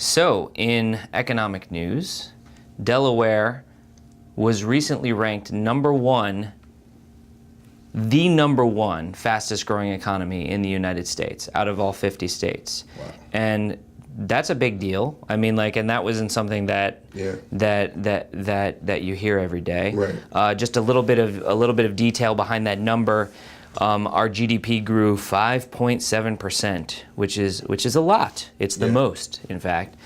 So, in economic news, Delaware was recently ranked number one, the number one fastest growing economy in the United States out of all 50 states. Wow. And that's a big deal. I mean, like, and that wasn't something that that you hear every day. Right. Just a little bit of detail behind that number. Our GDP grew 5.7%, which is a lot. It's the most, in fact.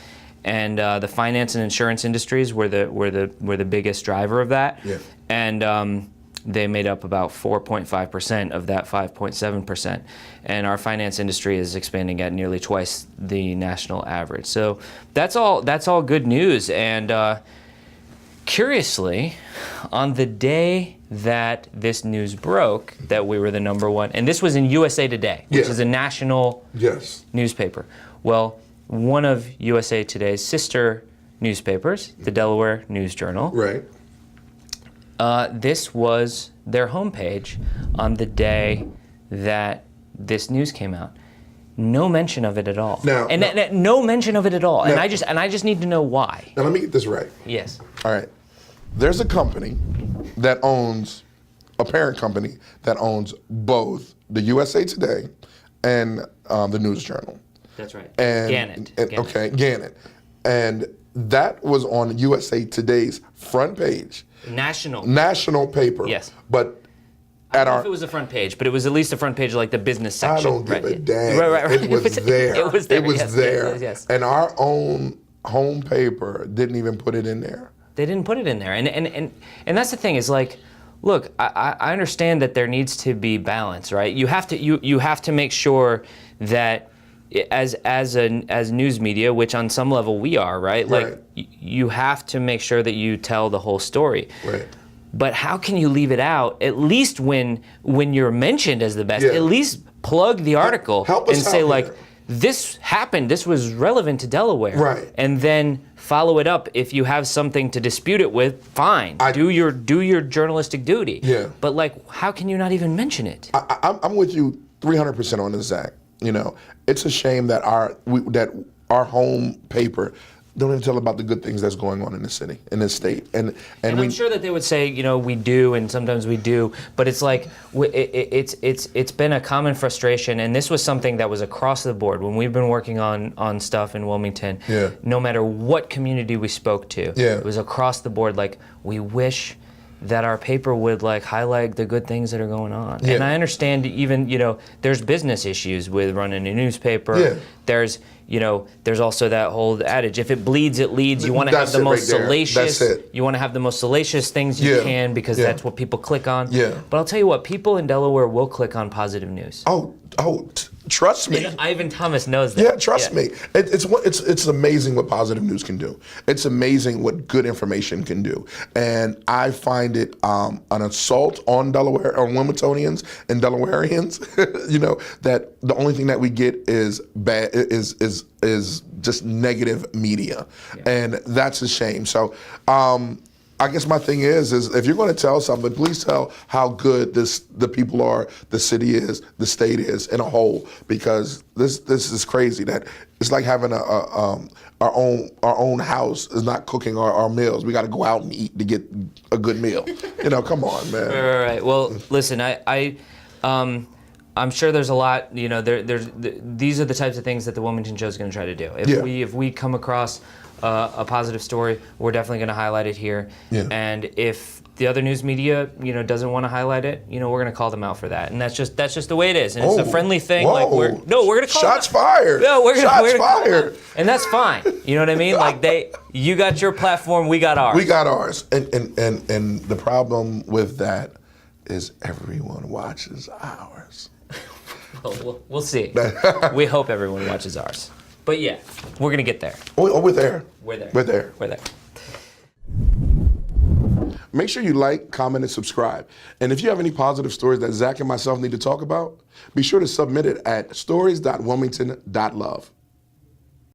And the finance and insurance industries were the biggest driver of that. Yeah. And they made up about 4.5% of that 5.7%. And our finance industry is expanding at nearly twice the national average. So that's all good news. And curiously, on the day that this news broke, that we were the number one, and this was in USA Today, which is a national newspaper. Well, one of USA Today's sister newspapers, the Delaware News Journal, right. This was their homepage on the day that this news came out. No mention of it at all. No mention of it at all. Now, and I just need to know why. Now let me get this right. Yes. All right. There's a company that owns, a parent company that owns both the USA Today and the News Journal. That's right. And, Gannett. Okay, Gannett. And that was on USA Today's front page. National paper. Yes. But I don't know if it was the front page, but it was at least the front page, like the business section. I don't give a damn. Right. It was there. It was there. It was there. Yes. And our own home paper didn't even put it in there. They didn't put it in there. And that's the thing, is like, look, I understand that there needs to be balance, right? You have to make sure that as news media, which on some level we are, right? Like, you have to make sure that you tell the whole story. Right. But how can you leave it out? At least when you're mentioned as the best, at least plug the article and say, like, this happened, this was relevant to Delaware. Right. And then follow it up. If you have something to dispute it with, fine. Do your journalistic duty. Yeah. But, like, how can you not even mention it? I'm with you 300% on this, Zach. You know, it's a shame that our home paper don't even tell about the good things that's going on in the city, in this state. And I'm sure that they would say, you know, we do, and sometimes we do, but it's like, it's been a common frustration, and this was something that was across the board when we've been working on stuff in Wilmington. Yeah. No matter what community we spoke to, yeah. It was across the board, like, we wish that our paper would, like, highlight the good things that are going on. Yeah. And I understand, even, you know, there's business issues with running a newspaper. Yeah. There's also that whole adage, if it bleeds, it leads. You want to have the most salacious. You want to have the most salacious things you can, because that's what people click on. Yeah. But I'll tell you what, people in Delaware will click on positive news. Trust me. Ivan Thomas knows that. Yeah, trust me. It's amazing what positive news can do. It's amazing what good information can do. And I find it an assault on Delaware, on Wilmingtonians and Delawareans. You know, that the only thing that we get is bad, is just negative media, and that's a shame. So. I guess my thing is if you're going to tell something, please tell how good the people are, the city is, the state is in a whole, because this is crazy. That it's like having our own house is not cooking our meals. We got to go out and eat to get a good meal. You know, come on, man. Right. Well, listen, I'm sure there's a lot. You know, these are the types of things that the Wilmington Show is going to try to do. If we come across a positive story, we're definitely going to highlight it here. Yeah. And if the other news media, you know, doesn't want to highlight it, you know, we're going to call them out for that. And that's just the way it is. And it's a friendly thing. Whoa. Like we're going to call shots fired. No, we're going to fired. And that's fine. You know what I mean? Like you got your platform, we got ours. We got ours. And the problem with that is everyone watches ours. Well, we'll see. We hope everyone watches ours. But yeah, we're going to get there. We're there. We're there. We're there. We're there. Make sure you like, comment, and subscribe. And if you have any positive stories that Zach and myself need to talk about, be sure to submit it at stories.wilmington.love.